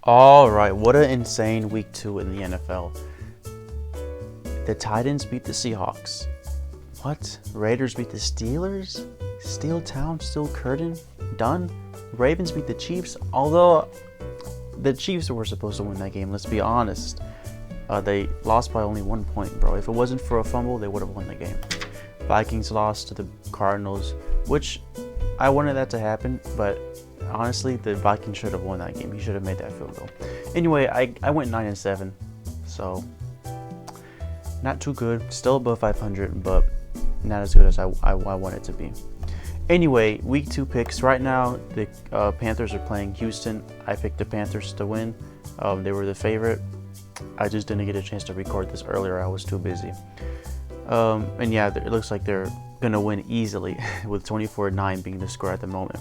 All right, what an insane week 2 in the NFL. The Titans beat the Seahawks. What? Raiders beat the Steelers? Steel Town still curtain? Done? Ravens beat the Chiefs, although the Chiefs were supposed to win that game, let's be honest. They lost by only 1 point, bro. If it wasn't for a fumble, they would have won the game. Vikings lost to the Cardinals, which I wanted that to happen, but honestly, the Vikings should have won that game. He should have made that field goal. Anyway, I went 9-7, so not too good. Still above 500, but not as good as I want it to be. Anyway, week 2 picks. Right now, the Panthers are playing Houston. I picked the Panthers to win. They were the favorite. I just didn't get a chance to record this earlier. I was too busy. And yeah, it looks like they're going to win easily with 24-9 being the score at the moment.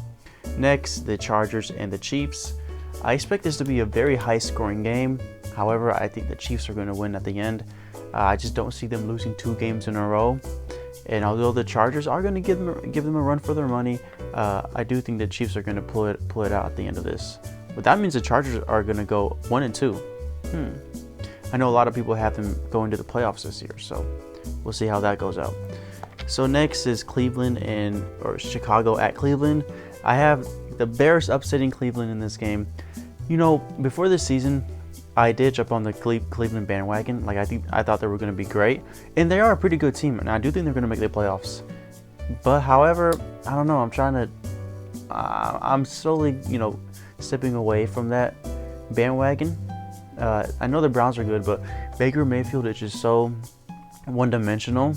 Next, the Chargers and the Chiefs. I expect this to be a very high-scoring game. However, I think the Chiefs are going to win at the end. I just don't see them losing 2 games in a row. And although the Chargers are going to give them a run for their money, I do think the Chiefs are going to pull it out at the end of this. But that means the Chargers are going to go 1-2. I know a lot of people have them going to the playoffs this year, so we'll see how that goes out. So next is Chicago at Cleveland. I have the Bears upsetting Cleveland in this game. You know, before this season, I did jump on the Cleveland bandwagon. Like I thought they were going to be great, and they are a pretty good team, and I do think they're going to make the playoffs. But however, I don't know. I'm slowly, stepping away from that bandwagon. I know the Browns are good, but Baker Mayfield is just so one-dimensional.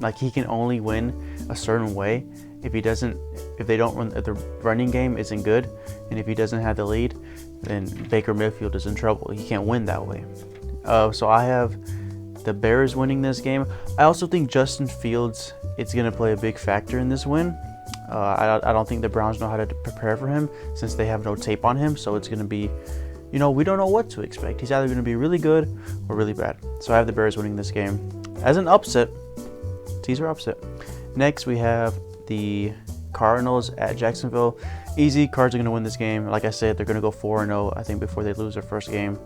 Like he can only win a certain way. If the running game isn't good, and if he doesn't have the lead, then Baker Mayfield is in trouble. He can't win that way. So I have the Bears winning this game. I also think Justin Fields is going to play a big factor in this win. I don't think the Browns know how to prepare for him since they have no tape on him. So it's going to be, we don't know what to expect. He's either going to be really good or really bad. So I have the Bears winning this game as an upset. Teaser upset. Next, we have the Cardinals at Jacksonville. Easy. Cards are going to win this game. Like I said, they're going to go 4-0, I think, before they lose their first game.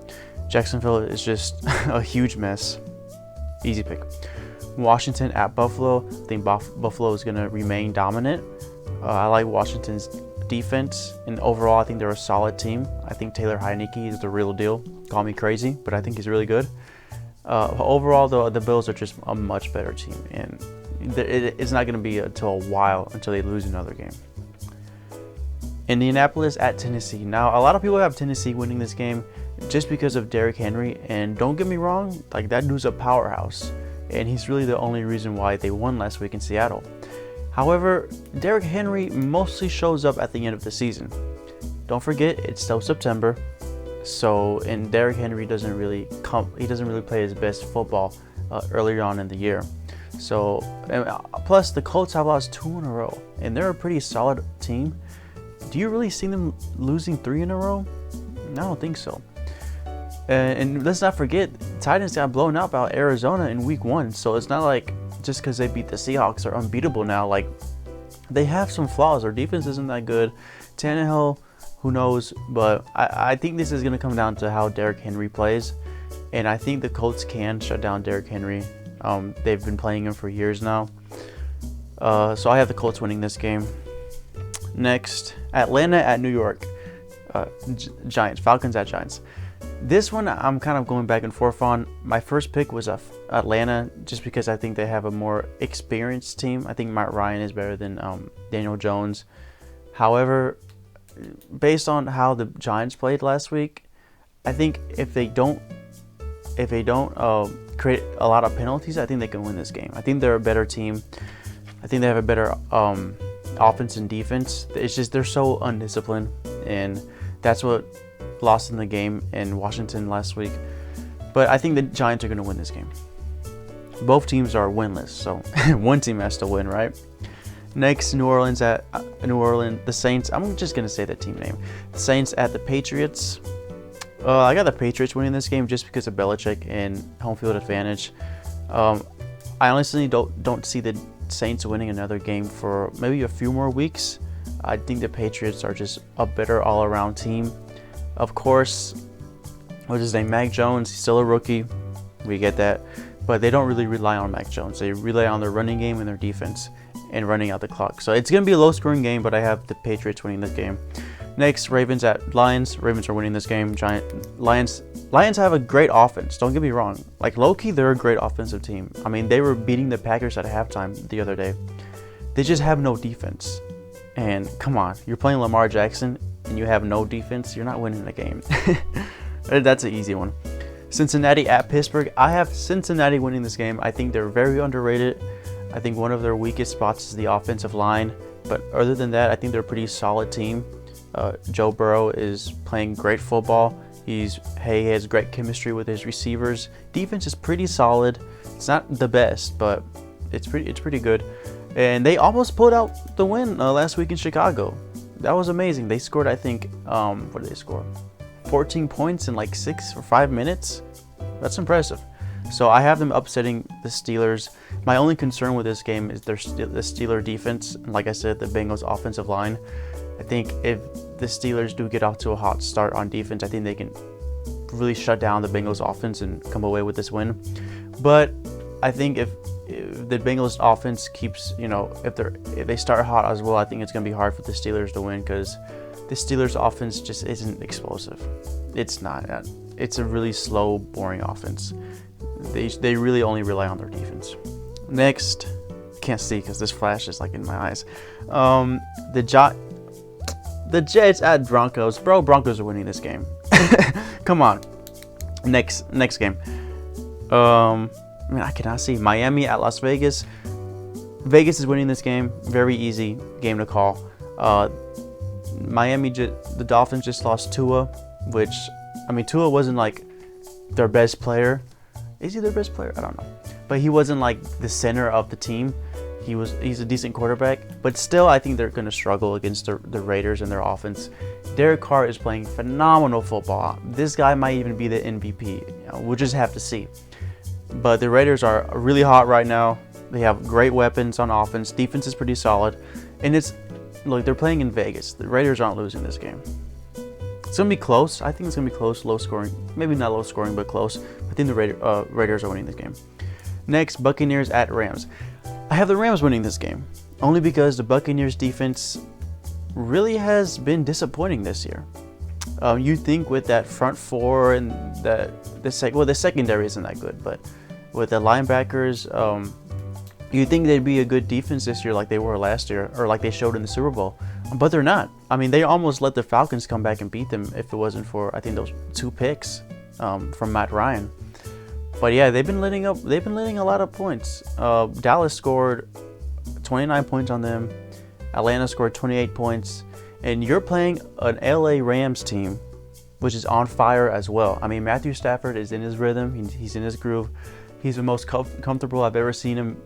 Jacksonville is just a huge mess. Easy pick. Washington at Buffalo. I think Buffalo is going to remain dominant. I like Washington's defense, and overall, I think they're a solid team. I think Taylor Heinicke is the real deal. Call me crazy, but I think he's really good. Overall, though, the Bills are just a much better team, and it's not going to be until a while until they lose another game. Indianapolis at Tennessee. Now, a lot of people have Tennessee winning this game just because of Derrick Henry, and don't get me wrong, like that dude's a powerhouse, and he's really the only reason why they won last week in Seattle. However, Derrick Henry mostly shows up at the end of the season. Don't forget, it's still September, and Derrick Henry doesn't really play his best football earlier on in the year. So, plus the Colts have lost 2 in a row, and they're a pretty solid team. Do you really see them losing 3 in a row? I don't think so. And let's not forget, Titans got blown out by Arizona in week 1, so it's not like just because they beat the Seahawks are unbeatable now. Like, they have some flaws. Their defense isn't that good. Tannehill, who knows? But I think this is going to come down to how Derrick Henry plays, and I think the Colts can shut down Derrick Henry. They've been playing him for years now. So I have the Colts winning this game. Next, Atlanta at New York. Giants. Falcons at Giants. This one I'm kind of going back and forth on. My first pick was Atlanta just because I think they have a more experienced team. I think Matt Ryan is better than Daniel Jones. However, based on how the Giants played last week, I think if they don't create a lot of penalties, I think they can win this game. I think they're a better team. I think they have a better offense and defense. It's just they're so undisciplined, and that's what lost in the game in Washington last week. But I think the Giants are going to win this game. Both teams are winless, so one team has to win, right? Next, the Saints. I'm just going to say the team name. The Saints at the Patriots. I got the Patriots winning this game just because of Belichick and home field advantage. I honestly don't see the Saints winning another game for maybe a few more weeks. I think the Patriots are just a better all-around team. Of course, what's his name? Mac Jones. He's still a rookie. We get that. But they don't really rely on Mac Jones. They rely on their running game and their defense and running out the clock. So it's going to be a low-scoring game, but I have the Patriots winning this game. Next, Ravens at Lions. Ravens are winning this game. Lions have a great offense. Don't get me wrong. Like, low-key, they're a great offensive team. I mean, they were beating the Packers at halftime the other day. They just have no defense. And come on, you're playing Lamar Jackson and you have no defense. You're not winning the game. That's an easy one. Cincinnati at Pittsburgh. I have Cincinnati winning this game. I think they're very underrated. I think one of their weakest spots is the offensive line. But other than that, I think they're a pretty solid team. Joe Burrow is playing great football. He has great chemistry with his receivers. Defense is pretty solid. It's not the best, but it's pretty good. And they almost pulled out the win last week in Chicago. That was amazing. They scored, I think, what did they score? 14 points in like 6 or 5 minutes. That's impressive. So I have them upsetting the Steelers. My only concern with this game is the Steeler defense. And like I said, the Bengals offensive line. I think if the Steelers do get off to a hot start on defense, I think they can really shut down the Bengals offense and come away with this win. But I think if the Bengals offense keeps, if they start hot as well, I think it's going to be hard for the Steelers to win because the Steelers offense just isn't explosive. It's not. It's a really slow, boring offense. They really only rely on their defense. Next, can't see because this flash is like in my eyes. The Jets at Broncos. Bro, Broncos are winning this game. Come on. Next game. I cannot see. Miami at Las Vegas. Vegas is winning this game. Very easy game to call. The Dolphins just lost Tua, which, Tua wasn't like their best player. Is he their best player? I don't know. But he wasn't like the center of the team. He's a decent quarterback, but still I think they're going to struggle against the Raiders and their offense. Derek Carr is playing phenomenal football. This guy might even be the MVP. We'll just have to see. But the Raiders are really hot right now. They have great weapons on offense. Defense is pretty solid. And they're playing in Vegas. The Raiders aren't losing this game. It's going to be close. I think it's going to be close, low scoring. Maybe not low scoring, but close. I think the Raiders are winning this game. Next, Buccaneers at Rams. I have the Rams winning this game. Only because the Buccaneers defense really has been disappointing this year. You think with that front four and the secondary isn't that good, but with the linebackers, you think they'd be a good defense this year like they were last year or like they showed in the Super Bowl, but they're not. They almost let the Falcons come back and beat them if it wasn't for, I think, those 2 picks from Matt Ryan. But yeah, they've been letting a lot of points. Dallas scored 29 points on them. Atlanta scored 28 points. And you're playing an LA Rams team, which is on fire as well. Matthew Stafford is in his rhythm. He's in his groove. He's the most comfortable I've ever seen him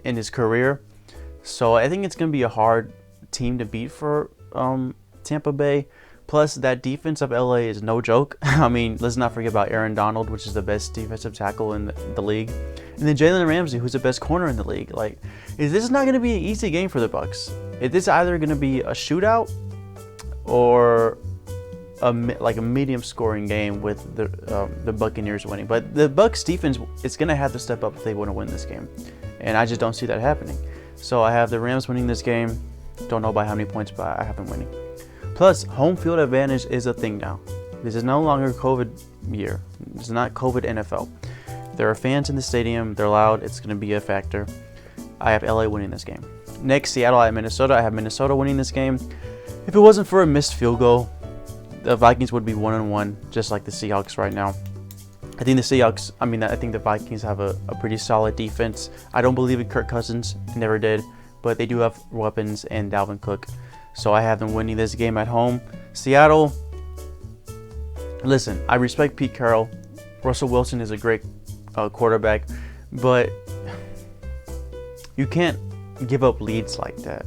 in his career. So I think it's going to be a hard team to beat for Tampa Bay. Plus, that defense of LA is no joke. Let's not forget about Aaron Donald, which is the best defensive tackle in the league. And then Jalen Ramsey, who's the best corner in the league. This is not going to be an easy game for the Bucs. It is either going to be a shootout or a medium scoring game with the Buccaneers winning. But the Bucs defense is going to have to step up if they want to win this game. And I just don't see that happening. So I have the Rams winning this game. Don't know by how many points, but I have them winning. Plus, home field advantage is a thing now. This is no longer COVID year. This is not COVID NFL. There are fans in the stadium. They're loud. It's going to be a factor. I have LA winning this game. Next, Seattle at Minnesota. I have Minnesota winning this game. If it wasn't for a missed field goal, the Vikings would be 1-1, just like the Seahawks right now. I think the Vikings have a pretty solid defense. I don't believe in Kirk Cousins. Never did. But they do have weapons and Dalvin Cook. So I have them winning this game at home. Seattle, listen, I respect Pete Carroll. Russell Wilson is a great quarterback. But you can't give up leads like that.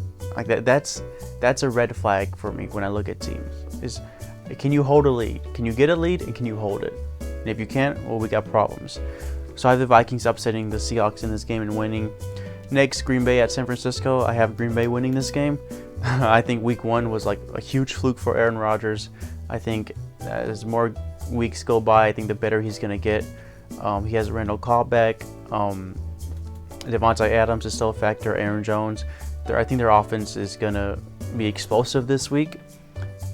That's a red flag for me when I look at teams. Can you hold a lead? Can you get a lead and can you hold it? And if you can't, well, we got problems. So I have the Vikings upsetting the Seahawks in this game and winning. Next, Green Bay at San Francisco. I have Green Bay winning this game. I think week 1 was like a huge fluke for Aaron Rodgers. I think As more weeks go by, I think the better he's going to get. He has Randall Cobb back. Devontae Adams is still a factor. Aaron Jones. I think their offense is going to be explosive this week.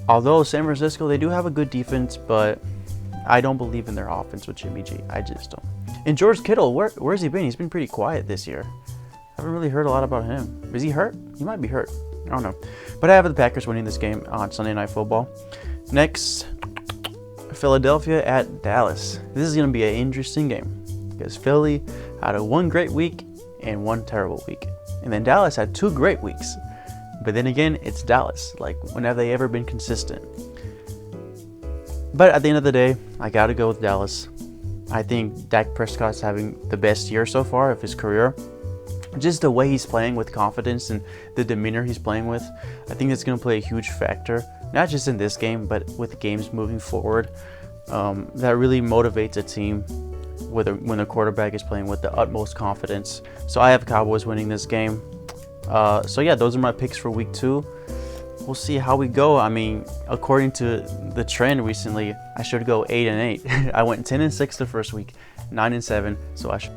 Although San Francisco, they do have a good defense, but I don't believe in their offense with Jimmy G. I just don't. And George Kittle, where's he been? He's been pretty quiet this year. I haven't really heard a lot about him. Is he hurt? He might be hurt. I don't know. But I have the Packers winning this game on Sunday Night Football. Next, Philadelphia at Dallas. This is going to be an interesting game because Philly had a one great week and one terrible week. And then Dallas had 2 great weeks. But then again, it's Dallas. Like, when have they ever been consistent? But at the end of the day, I got to go with Dallas. I think Dak Prescott's having the best year so far of his career. Just the way he's playing with confidence and the demeanor he's playing with, I think it's going to play a huge factor, not just in this game, but with games moving forward. That really motivates a team when the quarterback is playing with the utmost confidence. So I have Cowboys winning this game. So yeah, those are my picks for week 2. We'll see how we go. I mean, according to the trend recently, I should go 8-8. I went 10-6 the first week, 9-7. So I should.